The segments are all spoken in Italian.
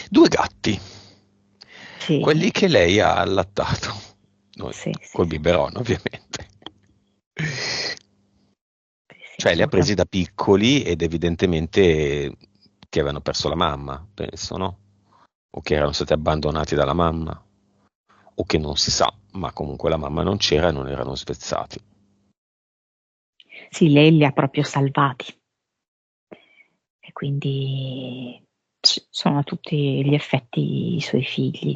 Due gatti, Sì, quelli che lei ha allattato, noi, sì, sì, col sì, biberon ovviamente. sì, sì, Cioè li ha presi assolutamente. da piccoli ed evidentemente che avevano perso la mamma, penso, no? O che erano stati abbandonati dalla mamma, o che non si sa, ma comunque la mamma non c'era e non erano svezzati. Sì, lei li ha proprio salvati e quindi sono a tutti gli effetti i suoi figli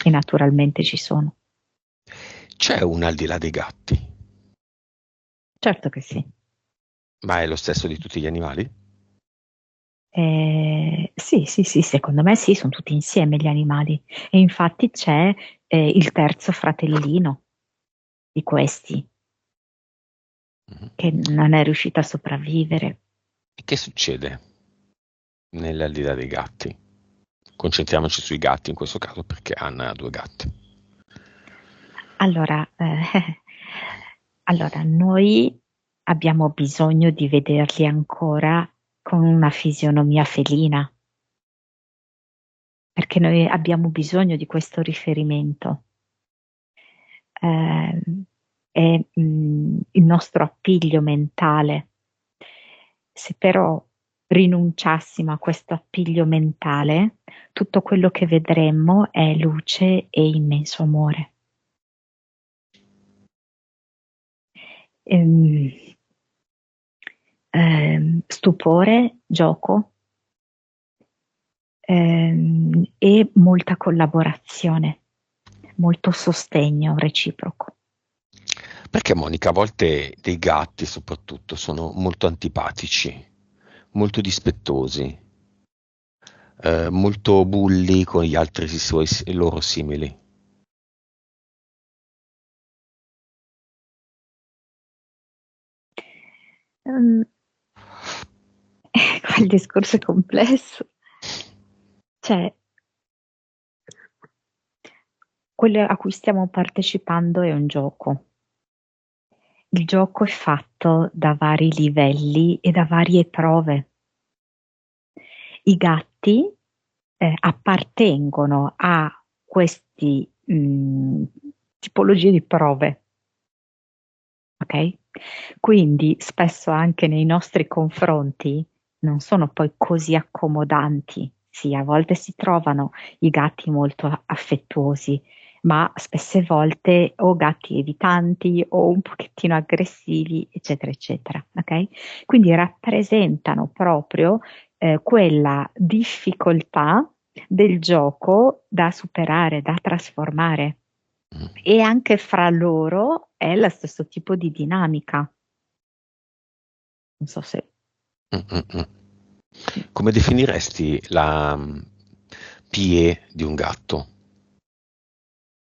e naturalmente ci sono. C'è un al di là dei gatti, Certo che sì. ma è lo stesso di tutti gli animali? Sì, sì, sì, secondo me sì, sono tutti insieme gli animali. E infatti c'è il terzo fratellino di questi Mhm. che non è riuscito a sopravvivere. E che succede nell'al di là dei gatti? Concentriamoci sui gatti in questo caso perché Anna ha due gatti. Allora, allora, noi abbiamo bisogno di vederli ancora con una fisionomia felina, perché noi abbiamo bisogno di questo riferimento. È il nostro appiglio mentale. Se però rinunciassimo a questo appiglio mentale, tutto quello che vedremmo è luce e immenso amore. Ehm, Stupore, gioco, e molta collaborazione, molto sostegno reciproco. Perché Monica, a volte dei gatti soprattutto sono molto antipatici, molto dispettosi, molto bulli con gli altri loro simili. Ehm, Qua il discorso è complesso. Cioè, quello a cui stiamo partecipando è un gioco. Il gioco è fatto da vari livelli e da varie prove. I gatti appartengono a questi tipologie di prove, ok? Quindi spesso anche nei nostri confronti non sono poi così accomodanti. Sì, a volte si trovano i gatti molto affettuosi, ma spesse volte o gatti evitanti o un pochettino aggressivi, eccetera, eccetera. Ok? Quindi rappresentano proprio quella difficoltà del gioco da superare, da trasformare. Mm, E anche fra loro è lo stesso tipo di dinamica. Non so se... mm, mm, mm. Come definiresti la PE di un gatto,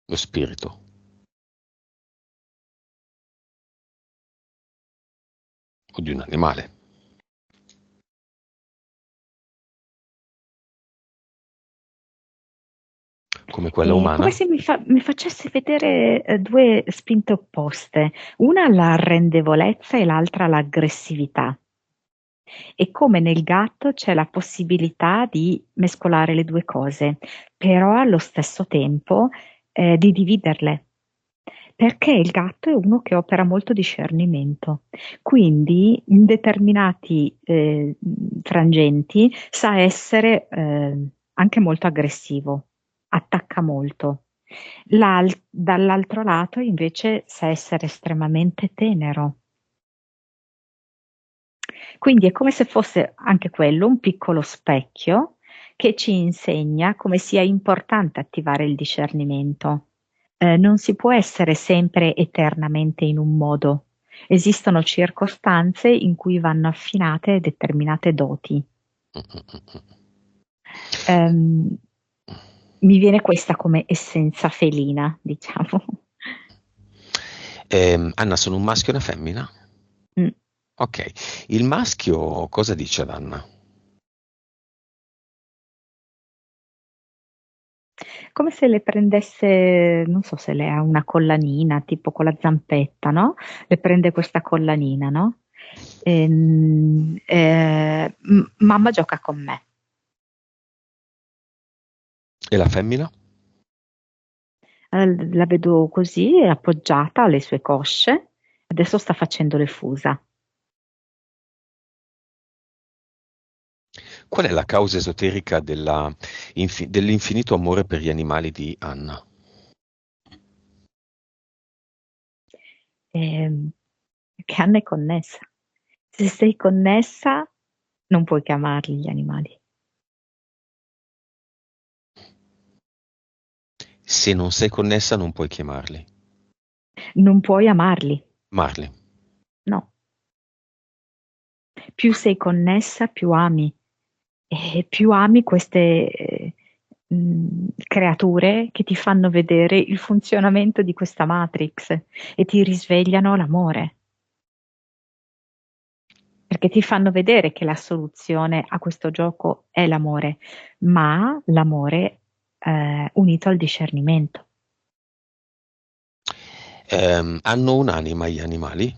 lo spirito? O di un animale, come quella È come umana? se mi facesse vedere due spinte opposte, una l'arrendevolezza e l'altra l'aggressività. E come nel gatto c'è la possibilità di mescolare le due cose, però allo stesso tempo di dividerle. Perché il gatto è uno che opera molto discernimento, quindi in determinati frangenti sa essere anche molto aggressivo, attacca molto. Dall'altro lato invece sa essere estremamente tenero. Quindi è come se fosse anche quello un piccolo specchio che ci insegna come sia importante attivare il discernimento. Non si può essere sempre eternamente in un modo. Esistono circostanze in cui vanno affinate determinate doti. Mm, mm, mm, mm. Ehm, Mi viene questa come essenza felina, diciamo. Anna, sono un maschio e una femmina? Mm. Ok, il maschio cosa dice ad Anna? Come se le prendesse, non so se lei ha una collanina, tipo con la zampetta, no? Le prende questa collanina, no? Mamma gioca con me. E la femmina? La vedo così, appoggiata alle sue cosce, adesso sta facendo le fusa. Qual è la causa esoterica dell'infinito amore per gli animali di Anna? Ehm, che Anna è connessa. Se sei connessa, non puoi chiamarli gli animali. Se non sei connessa non puoi chiamarli. Non puoi amarli, Marli. no. Più sei connessa, più ami. E più ami queste creature che ti fanno vedere il funzionamento di questa Matrix e ti risvegliano l'amore, perché ti fanno vedere che la soluzione a questo gioco è l'amore, ma l'amore unito al discernimento. Hanno un'anima gli animali?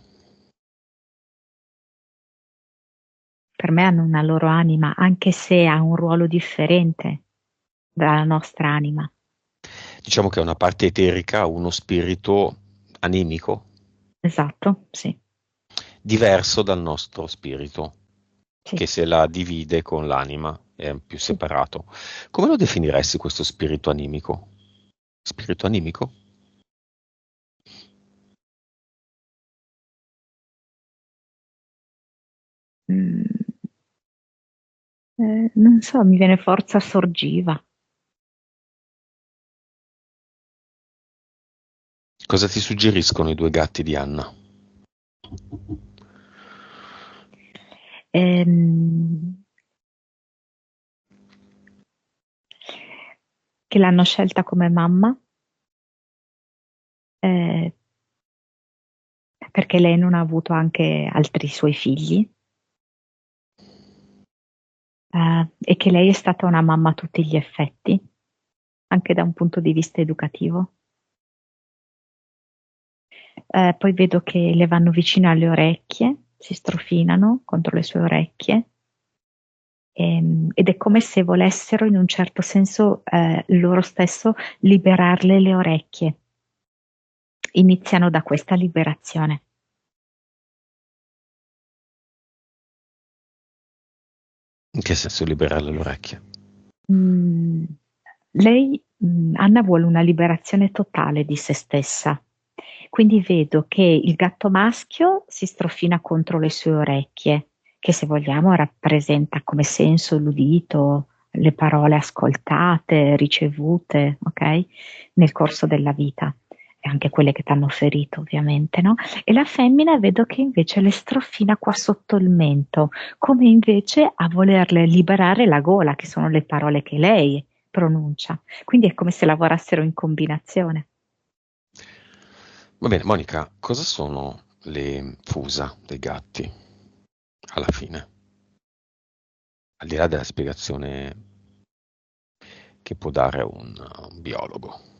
Per me hanno una loro anima, anche se ha un ruolo differente dalla nostra anima. Diciamo che è una parte eterica, uno spirito animico, Esatto, sì, diverso dal nostro spirito, sì, che se la divide con l'anima, è più sì. separato. Come lo definiresti questo spirito animico? Spirito animico? Mm, non so, mi viene forza sorgiva. Cosa ti suggeriscono i due gatti di Anna? Ehm, che l'hanno scelta come mamma, eh, perché lei non ha avuto anche altri suoi figli, e che lei è stata una mamma a tutti gli effetti, anche da un punto di vista educativo. Poi vedo che le vanno vicino alle orecchie, si strofinano contro le sue orecchie, ed è come se volessero in un certo senso loro stesso liberarle le orecchie. Iniziano da questa liberazione. In che senso liberare le orecchie? Mm, lei, Anna, vuole una liberazione totale di se stessa. Quindi vedo che il gatto maschio si strofina contro le sue orecchie, che se vogliamo rappresenta come senso l'udito, le parole ascoltate, ricevute, ok? Nel corso della vita. E anche quelle che ti hanno ferito, ovviamente, no? E la femmina vedo che invece le strofina qua sotto il mento, come invece a volerle liberare la gola, che sono le parole che lei pronuncia. Quindi è come se lavorassero in combinazione. Va bene, Monica, cosa sono le fusa dei gatti alla fine? Al di là della spiegazione che può dare un biologo.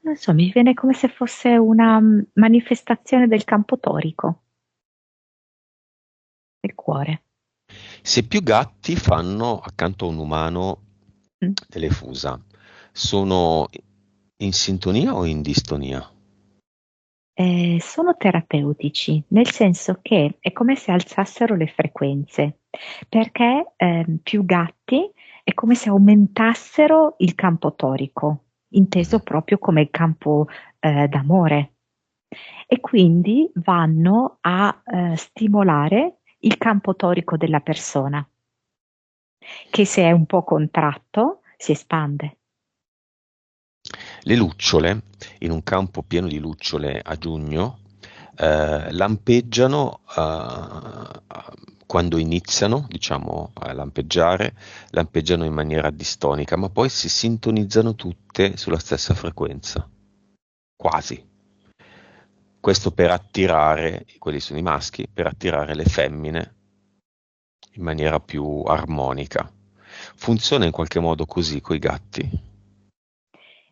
Non so, mi viene come se fosse una manifestazione del campo torico, del cuore. Se più gatti fanno accanto a un umano Mm. delle fusa, sono in sintonia o in distonia? Sono terapeutici, nel senso che è come se alzassero le frequenze, perché più gatti è come se aumentassero il campo torico, inteso Mhm. proprio come il campo d'amore. E quindi vanno a stimolare il campo torico della persona, che se è un po' contratto si espande. Le lucciole, in un campo pieno di lucciole a giugno, lampeggiano quando iniziano, diciamo, a lampeggiare, lampeggiano in maniera distonica, ma poi si sintonizzano tutte sulla stessa frequenza, quasi. Questo per attirare, quelli sono i maschi, per attirare le femmine in maniera più armonica. Funziona in qualche modo così coi gatti.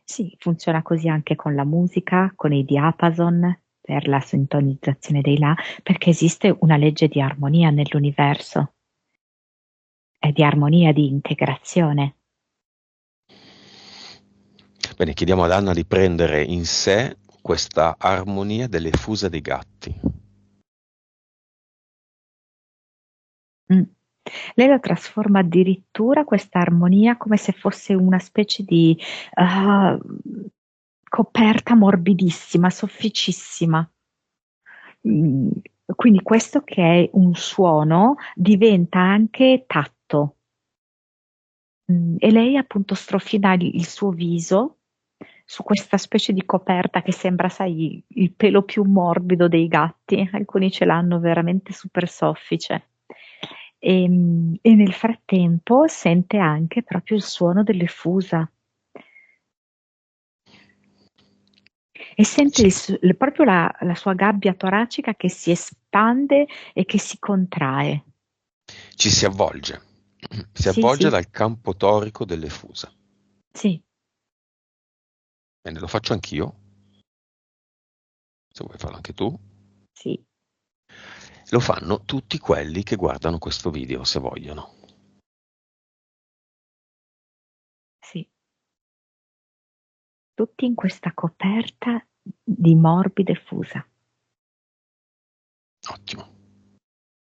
Sì, funziona così anche con la musica, con i diapason per la sintonizzazione dei La, perché esiste una legge di armonia nell'universo. di armonia, di integrazione. Bene, chiediamo ad Anna di prendere in sé questa armonia delle fusa dei gatti. Mm. Lei la trasforma addirittura questa armonia come se fosse una specie di coperta morbidissima, sofficissima. Mm, Quindi questo che è un suono diventa anche tatto. E lei appunto strofina il suo viso su questa specie di coperta che sembra, sai, il pelo più morbido dei gatti. Alcuni ce l'hanno veramente super soffice. E nel frattempo sente anche proprio il suono delle fusa e sente Ci, proprio la sua gabbia toracica che si espande e che si contrae. ci si avvolge. Si Sì, avvolge sì, dal campo torico delle fusa. sì, Bene, lo faccio anch'io, se vuoi farlo anche tu. sì, Lo fanno tutti quelli che guardano questo video, se vogliono. sì. Tutti in questa coperta di morbide fusa. Ottimo.